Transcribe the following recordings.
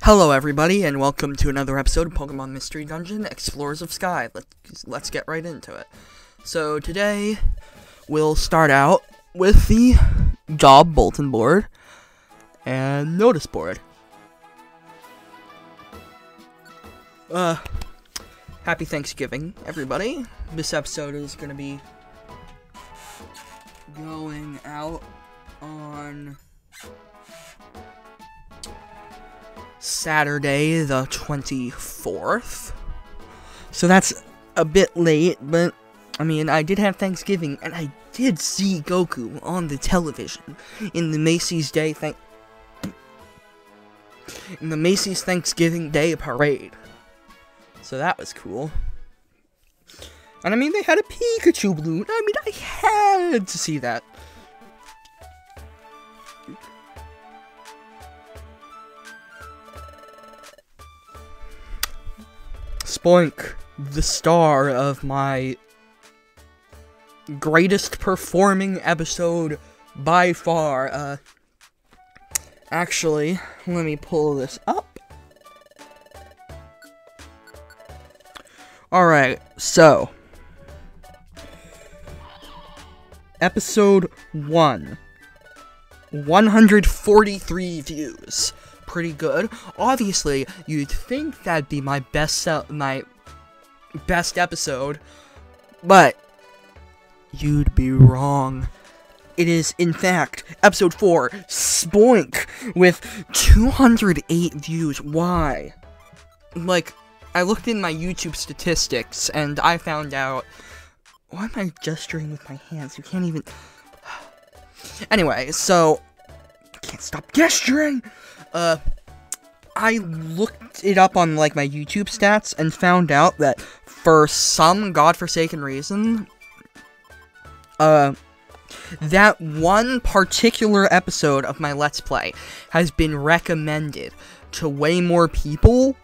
Hello everybody, and welcome to another episode of Pokemon Mystery Dungeon, Explorers of Sky. Let's get right into it. So today, we'll start out with the job bulletin board and notice board. Happy Thanksgiving, everybody. This episode is gonna be going out on Saturday the 24th. So that's a bit late, but I mean, I did have Thanksgiving and I did see Goku on the television in the Macy's Thanksgiving Day parade. So that was cool. And I mean, they had a Pikachu balloon. I mean, I had to see that. Spoink, the star of my greatest performing episode by far. Actually, let me pull this up. Alright, so episode 1, 143 views. Pretty good. Obviously, you'd think that'd be my best episode, but you'd be wrong. It is, in fact, episode 4, Spoink, with 208 views. Why? Like, I looked in my YouTube statistics, and I found out... Why am I gesturing with my hands? You can't even... Anyway, so... Can't stop gesturing! I looked it up on, like, my YouTube stats and found out that for some godforsaken reason, that one particular episode of my Let's Play has been recommended to way more people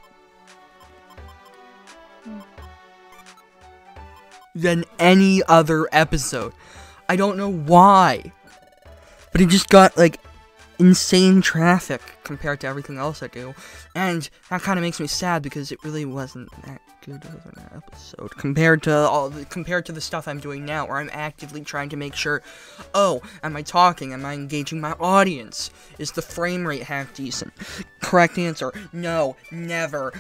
than any other episode. I don't know why, but it just got, like, insane traffic compared to everything else I do, and that kind of makes me sad because it really wasn't that good of an episode compared to the stuff I'm doing now, where I'm actively trying to make sure, oh, am I talking? Am I engaging my audience? Is the frame rate half decent? Correct answer: no, never.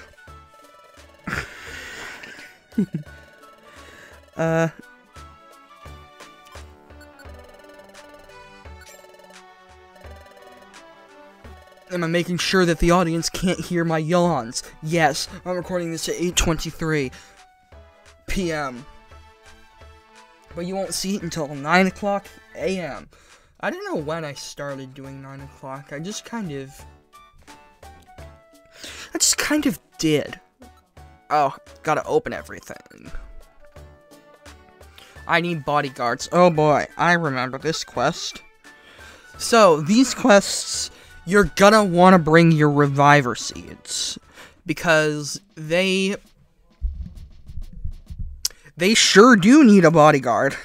Am I making sure that the audience can't hear my yawns? Yes, I'm recording this at 8:23 p.m. But you won't see it until 9 o'clock a.m. I don't know when I started doing 9 o'clock. I just kind of did. Oh, gotta open everything. I need bodyguards. Oh boy, I remember this quest. So, these quests... You're gonna want to bring your reviver seeds, because they sure do need a bodyguard.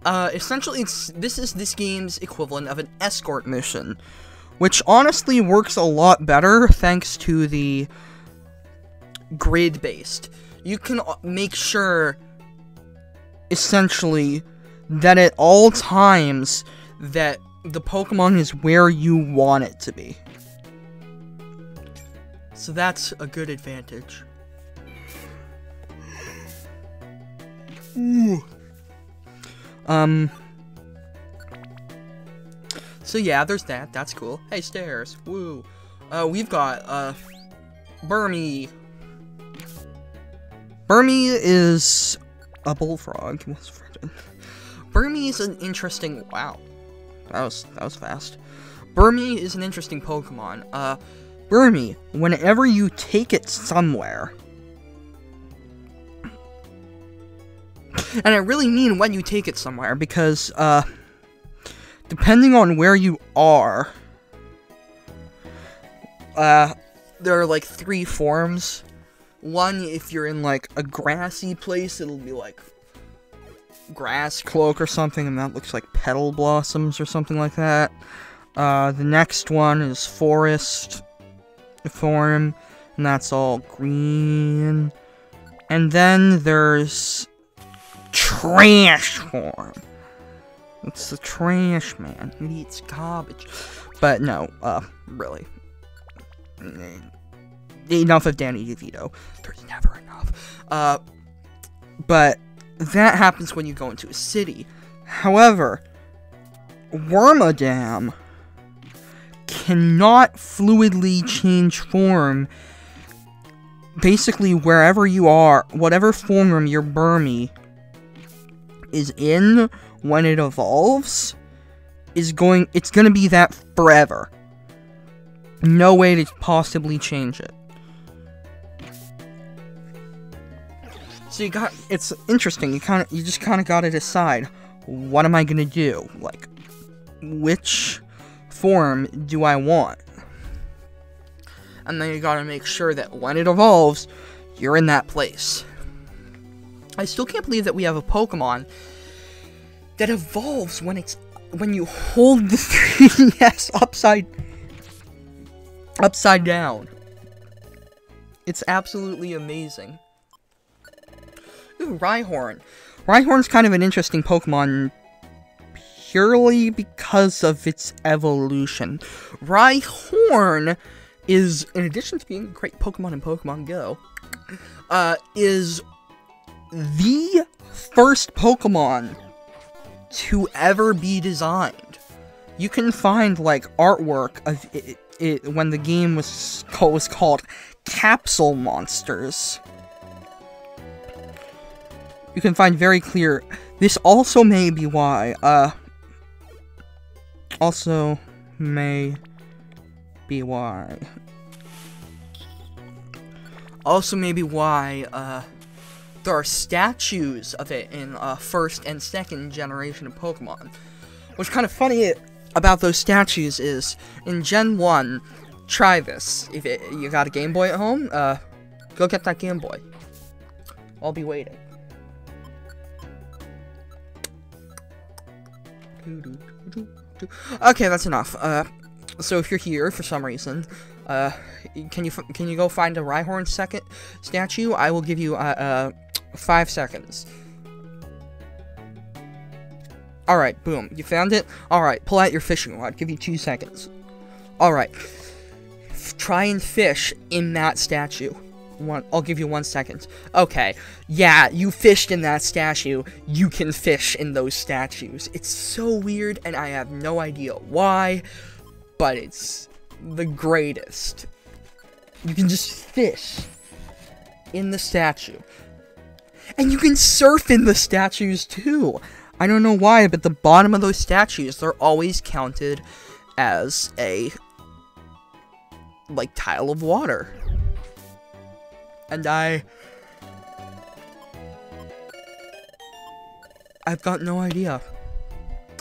Essentially, this is this game's equivalent of an escort mission, which honestly works a lot better thanks to the grid-based. You can make sure, essentially, that at all times that the Pokemon is where you want it to be. So that's a good advantage. Ooh. So yeah, there's that. That's cool. Hey, stairs. Woo. We've got, Burmy. Burmy is a bullfrog. Burmy is an interesting... Wow. That was fast. Burmy is an interesting Pokemon. Burmy, whenever you take it somewhere, and I really mean when you take it somewhere, because, depending on where you are, there are, like, 3 forms. One, if you're in, like, a grassy place, it'll be, like, grass cloak or something, and that looks like petal blossoms or something like that. The next one is forest form, and that's all green. And then there's trash form. It's the trash man. It eats garbage. But no, really. Enough of Danny DeVito. There's never enough. But that happens when you go into a city. However, Wormadam cannot fluidly change form. Basically, wherever you are, whatever form your Burmy is in when it evolves, it's gonna be that forever. No way to possibly change it. So it's interesting, you just kinda gotta decide, what am I gonna do? Like, which form do I want? And then you gotta make sure that when it evolves, you're in that place. I still can't believe that we have a Pokemon that evolves when you hold the 3DS upside down. It's absolutely amazing. Ooh, Rhyhorn. Rhyhorn's kind of an interesting Pokemon purely because of its evolution. Rhyhorn is, in addition to being a great Pokemon in Pokemon Go, is the first Pokemon to ever be designed. You can find, like, artwork of it when the game was called Capsule Monsters. You can find very clear. This also may be why, there are statues of it in first and second generation of Pokemon. What's kind of funny about those statues is, in Gen 1, try this. If you got a Game Boy at home, go get that Game Boy. I'll be waiting. Okay, that's enough. So if you're here for some reason, can you go find a Rhyhorn second statue? I will give you 5 seconds. Alright, boom. You found it? Alright, pull out your fishing rod. Give you 2 seconds. Alright. Try and fish in that statue. I'll give you 1 second. Okay. Yeah, you fished in that statue. You can fish in those statues. It's so weird, and I have no idea why, but it's the greatest. You can just fish in the statue. And you can surf in the statues, too. I don't know why, but the bottom of those statues, they're always counted as a, like, tile of water. And I've got no idea.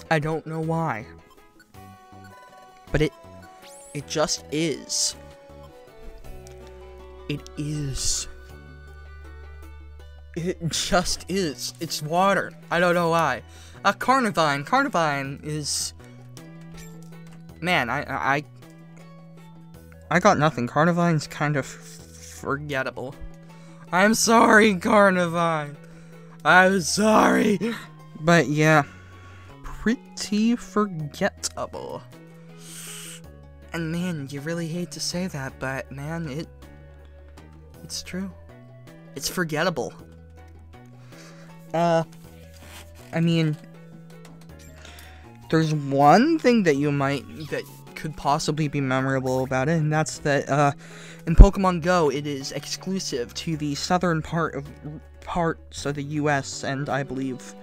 I don't know why. But it just is. It is. It just is. It's water. I don't know why. Carnivine. Carnivine is... Man, I got nothing. Carnivine's kind of forgettable. I'm sorry, Carnivine. I'm sorry. But yeah, pretty forgettable. And man, you really hate to say that, but man, it's true. It's forgettable. I mean, there's one thing that could possibly be memorable about it, and that's that, in Pokemon Go, it is exclusive to the southern parts of the US, and I believe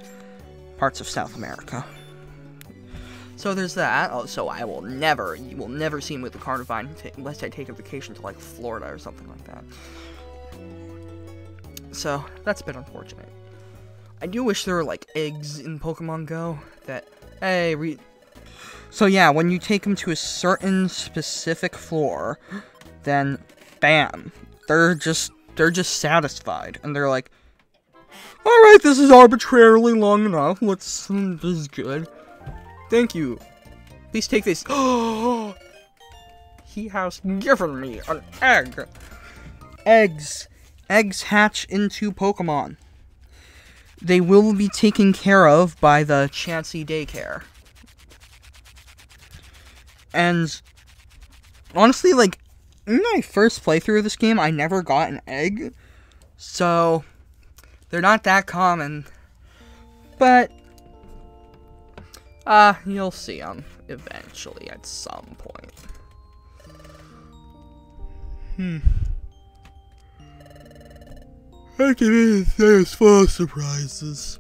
parts of South America. So there's that. So you will never see me with the Carnivine unless I take a vacation to, like, Florida or something like that. So, that's a bit unfortunate. I do wish there were, like, eggs in Pokemon Go that, hey, So yeah, when you take them to a certain specific floor, then, bam, they're just satisfied, and they're like, alright, this is arbitrarily long enough, this is good. Thank you, Please take this. Oh! He has given me an egg. Eggs. Eggs hatch into Pokemon. They will be taken care of by the Chansey Daycare. And honestly, like, in my first playthrough of this game, I never got an egg. So, they're not that common. But, you'll see them eventually at some point. I can say it's full of surprises.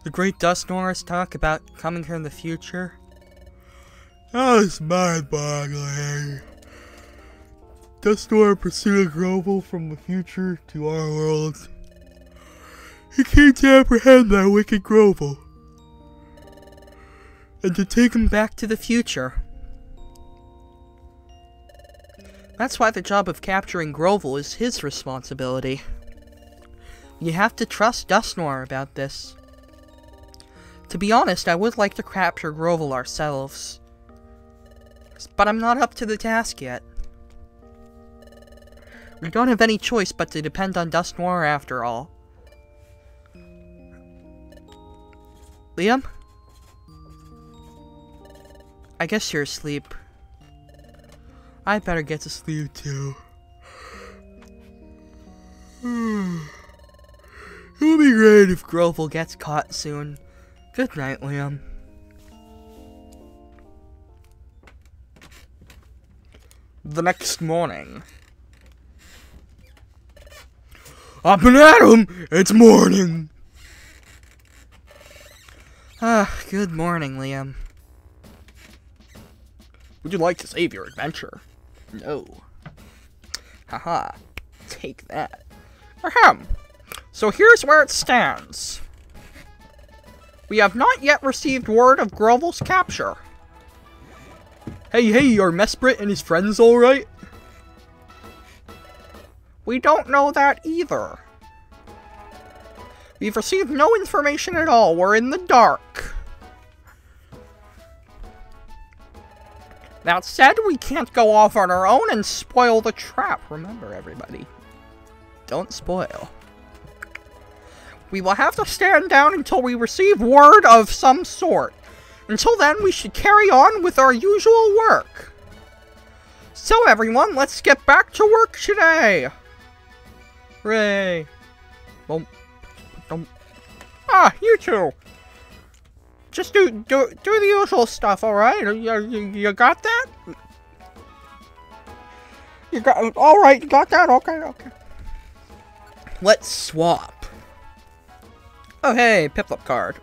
The Great Dust Norris talk about coming here in the future. That was mind-boggling. Dustnor pursued Grovel from the future to our world. He came to apprehend that wicked Grovel. And to take him back to the future. That's why the job of capturing Grovel is his responsibility. You have to trust Dustnor about this. To be honest, I would like to capture Grovel ourselves. But I'm not up to the task yet. We don't have any choice but to depend on Dustnor after all. Liam? I guess you're asleep. I better get to sleep too. It will be great if Grovel gets caught soon. Good night, Liam. The next morning. Up and at 'em! It's morning! Good morning, Liam. Would you like to save your adventure? No. Haha. Take that. Ahem. So here's where it stands. We have not yet received word of Grovel's capture. Hey, are Mesprit and his friends alright? We don't know that either. We've received no information at all. We're in the dark. That said, we can't go off on our own and spoil the trap. Remember, everybody. Don't spoil. We will have to stand down until we receive word of some sort. Until then, we should carry on with our usual work. So, everyone, let's get back to work today. Hooray. You two. Just do the usual stuff, alright? You got that? Alright, you got that? Okay. Let's swap. Oh, hey, Piplup card.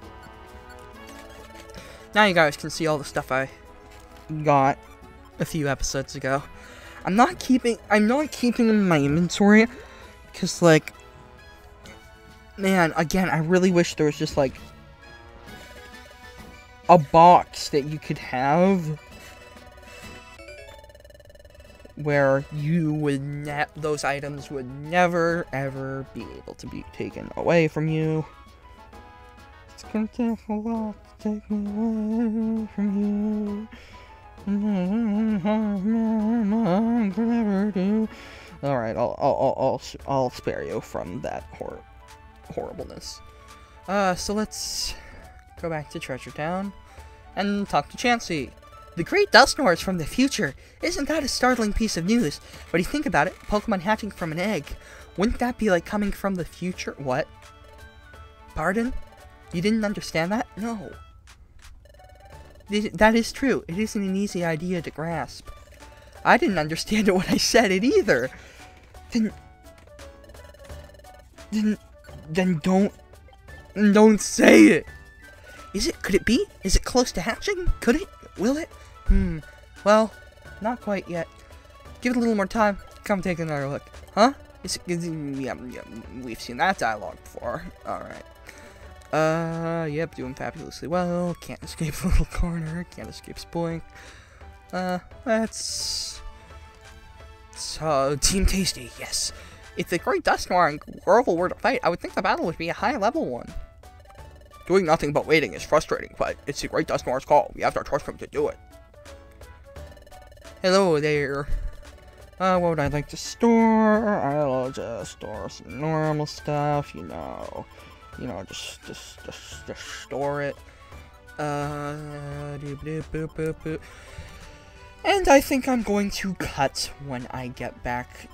Now you guys can see all the stuff I got a few episodes ago. I'm not keeping them in my inventory because, like, man, again, I really wish there was just, like, a box that you could have where you would those items would never ever be able to be taken away from you. It's gonna take a lot to take me away from you. Alright, I'll spare you from that horribleness. So let's go back to Treasure Town and talk to Chansey. The Great Dustnor is from the future. Isn't that a startling piece of news? But you think about it, Pokemon hatching from an egg. Wouldn't that be like coming from the future? What? Pardon? You didn't understand that? No. That is true. It isn't an easy idea to grasp. I didn't understand it when I said it either. Then don't say it. Could it be? Is it close to hatching? Could it? Will it? Well, not quite yet. Give it a little more time. Come take another look. Huh? Yeah, we've seen that dialogue before. Alright. Yep, doing fabulously well. Can't escape the little corner. Can't escape Spoink. Team Tasty, yes. If the Great Dustnor and Grovel were to fight, I would think the battle would be a high-level one. Doing nothing but waiting is frustrating, but it's the Great Dusknoir's call. We have to trust him to do it. Hello there. What would I like to store? I'll just store some normal stuff, you know, just store it. Doop, boop, boop, boop. And I think I'm going to cut when I get back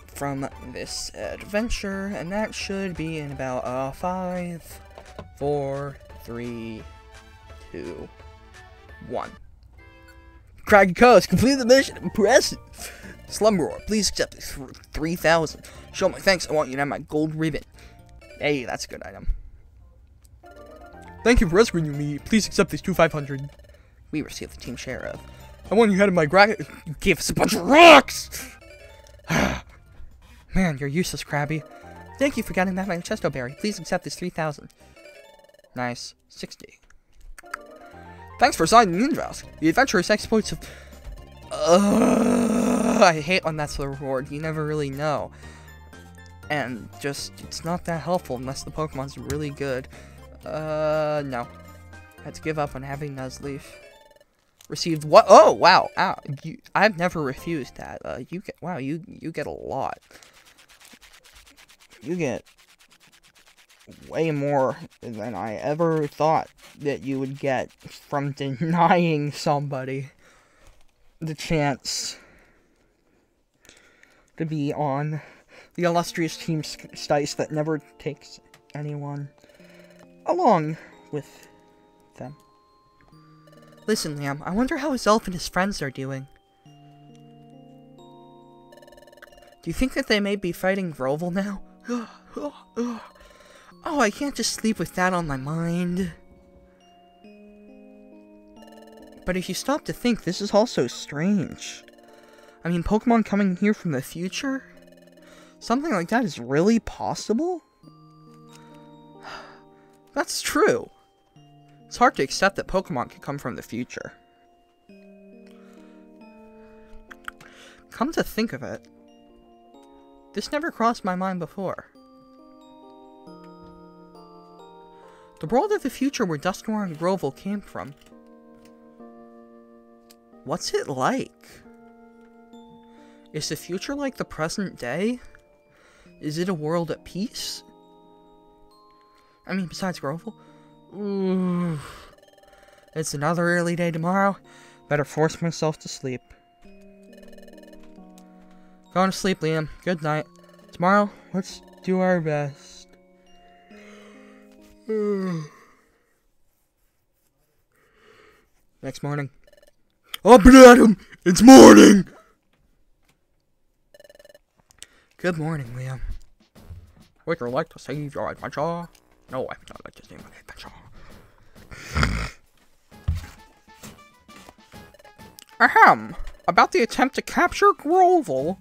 from this adventure, and that should be in about 5, 4, 3, 2, 1. Craggy Coast, complete the mission. Impressive. Slumberor, please accept this for 3,000. Show my thanks. I want you to have my gold ribbon. Hey, that's a good item. Thank you for rescuing me. Please accept this 2,500. We received the team share of. I want you head of my you gave us a bunch of rocks. Man, you're useless, Krabby. Thank you for getting back my chesto berry. Please accept this 3,000. Nice. 60. Thanks for signing the invoice. The adventurous exploits of... I hate when that's the reward. You never really know. And just, it's not that helpful unless the Pokemon's really good. No. I had to give up on having Nuzleaf. Received what? Oh, wow. Ow. I've never refused that. You get, wow, you get a lot. You get way more than I ever thought that you would get from denying somebody the chance to be on the illustrious Team Stice that never takes anyone along with them. Listen, Liam, I wonder how his elf and his friends are doing. Do you think that they may be fighting Grovel now? Oh, I can't just sleep with that on my mind. But if you stop to think, this is also strange. I mean, Pokemon coming here from the future? Something like that is really possible? That's true. It's hard to accept that Pokemon can come from the future. Come to think of it, this never crossed my mind before. The world of the future where Dusknoir and Grovel came from. What's it like? Is the future like the present day? Is it a world at peace? I mean, besides Grovel? Ooh. It's another early day tomorrow. Better force myself to sleep. Going to sleep, Liam. Good night. Tomorrow, let's do our best. Next morning. Up and at 'em! It's morning! Good morning, Liam. Would you like to save your adventure? No, I would not like to save my adventure. Ahem! About the attempt to capture Grovel.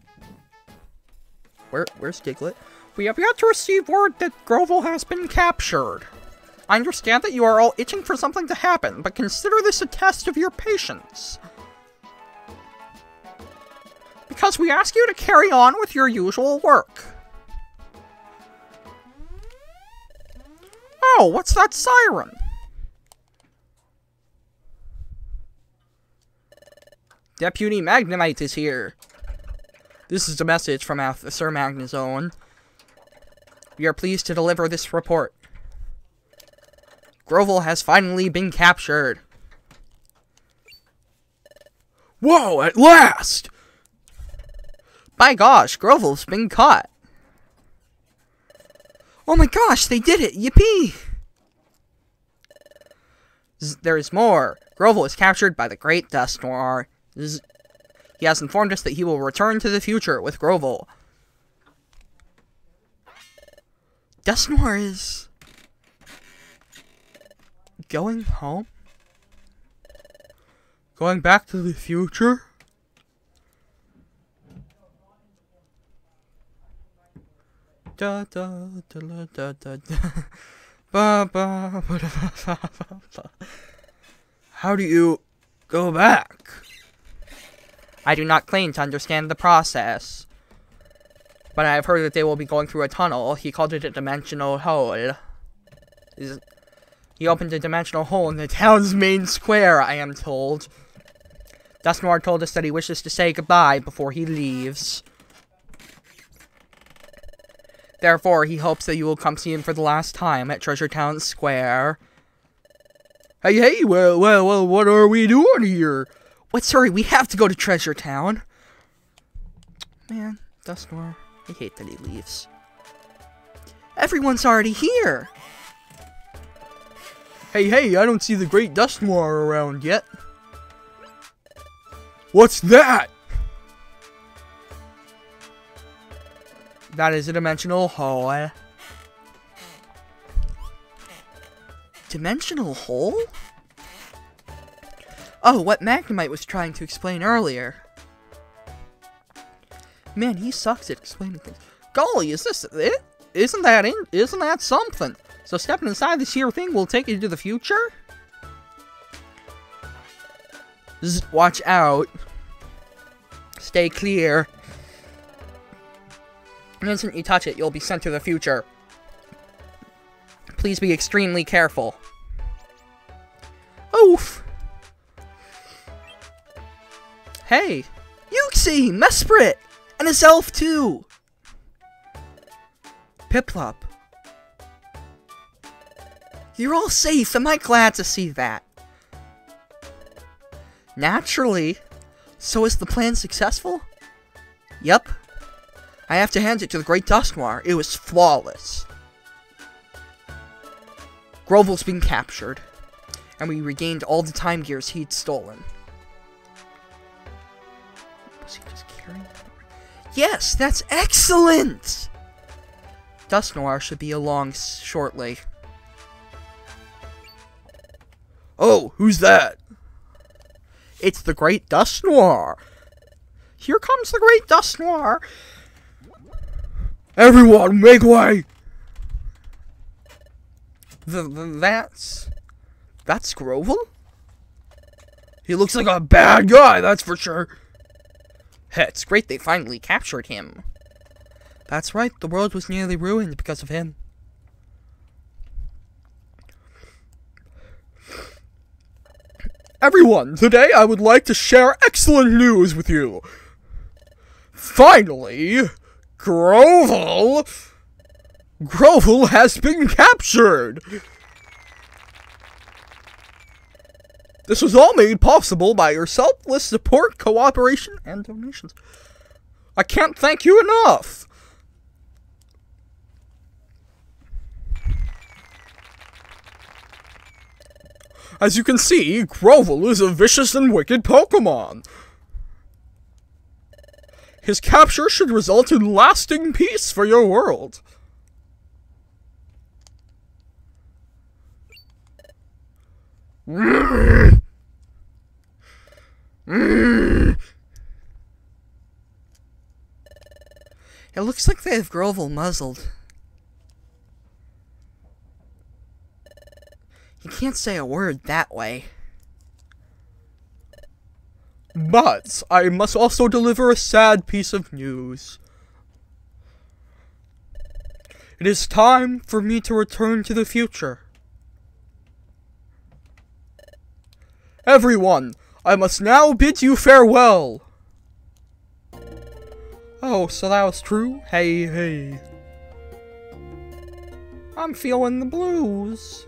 Where's Diglett? We have yet to receive word that Grovel has been captured. I understand that you are all itching for something to happen, but consider this a test of your patience. Because we ask you to carry on with your usual work. Oh, what's that siren? Deputy Magnemite is here. This is a message from Sir Magnezone. We are pleased to deliver this report. Grovel has finally been captured. Whoa, at last! By gosh, Grovel's been caught. Oh my gosh, they did it! Yippee! There is more. Grovel is captured by the Great Dusknoir. He has informed us that he will return to the future with Grovel. Dusknoir is going home? Going back to the future? Da da da da da da. Ba ba ba ba ba ba. How do you go back? I do not claim to understand the process, but I have heard that they will be going through a tunnel. He called it a dimensional hole. He opened a dimensional hole in the town's main square, I am told. Dusknoir told us that he wishes to say goodbye before he leaves. Therefore, he hopes that you will come see him for the last time at Treasure Town Square. Hey, well, what are we doing here? What, sorry, we have to go to Treasure Town. Man, Dusknoir, I hate that he leaves. Everyone's already here. Hey, I don't see the Great Dusknoir around yet. What's that? That is a dimensional hole. Dimensional hole? Oh, what Magnemite was trying to explain earlier. Man, he sucks at explaining things. Golly, is this it? Isn't that something? So stepping inside this here thing will take you to the future? Watch out. Stay clear. The instant you touch it, you'll be sent to the future. Please be extremely careful. Oof. Hey, Yuxi, Mesprit, and his elf too. Piplup. You're all safe, am I glad to see that? Naturally. So is the plan successful? Yep. I have to hand it to the Great Dusknoir. It was flawless. Grovel's been captured, and we regained all the time gears he'd stolen. Was he just carrying them? Yes, that's excellent! Dusknoir should be along shortly. Oh, who's that? It's the Great Dusknoir. Here comes the Great Dusknoir. Everyone, make way! That's Grovel? He looks like a bad guy, that's for sure. Hey, it's great they finally captured him. That's right, the world was nearly ruined because of him. Everyone, today I would like to share excellent news with you. Finally, Grovel has been captured. This was all made possible by your selfless support, cooperation, and donations. I can't thank you enough. As you can see, Grovel is a vicious and wicked Pokémon. His capture should result in lasting peace for your world. It looks like they have Grovel muzzled. You can't say a word that way. But I must also deliver a sad piece of news. It is time for me to return to the future. Everyone, I must now bid you farewell. Oh, so that was true? Hey. I'm feeling the blues.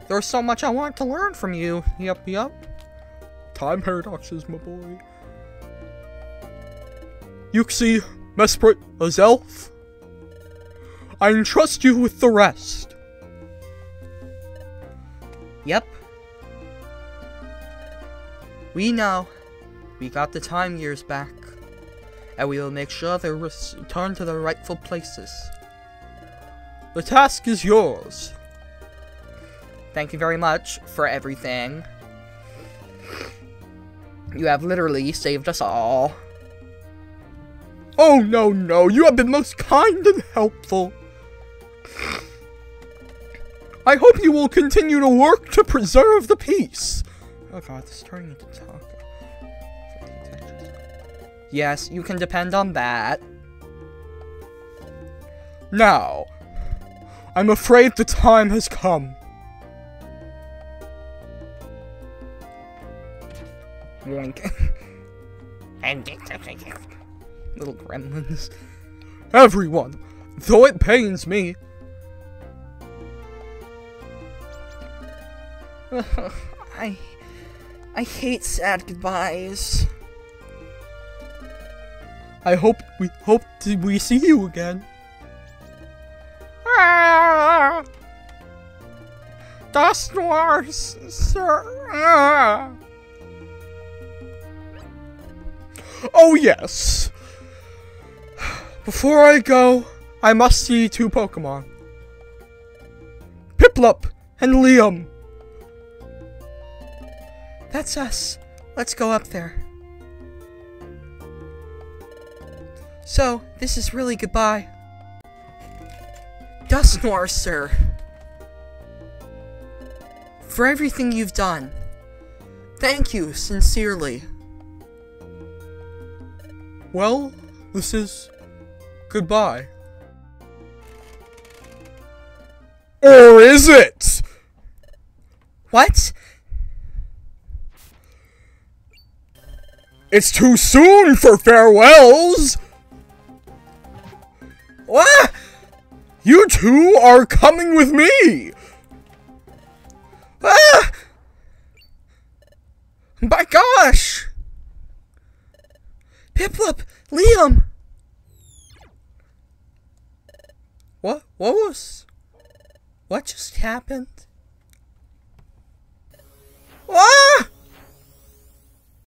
There's so much I want to learn from you. Yep. Time paradoxes, my boy. Yuxi, Mesprit, Azelf. I entrust you with the rest. Yep. We know. We got the time gears back. And we will make sure they return to their rightful places. The task is yours. Thank you very much for everything. You have literally saved us all. Oh, no, you have been most kind and helpful. I hope you will continue to work to preserve the peace. Oh god, this is turning into talk. Yes, you can depend on that. Now, I'm afraid the time has come. Yoink. Little gremlins. Everyone, though it pains me. I hate sad goodbyes. I hope we see you again. Das Noirs, sir. Oh yes. Before I go, I must see 2 Pokémon. Piplup and Liam. That's us. Let's go up there. So, this is really goodbye. Dusknoir, sir. For everything you've done. Thank you, sincerely. Well, this is goodbye. Or is it? What? It's too soon for farewells! What? You 2 are coming with me! Ah! My gosh! Piplup! Liam! What just happened? Ah!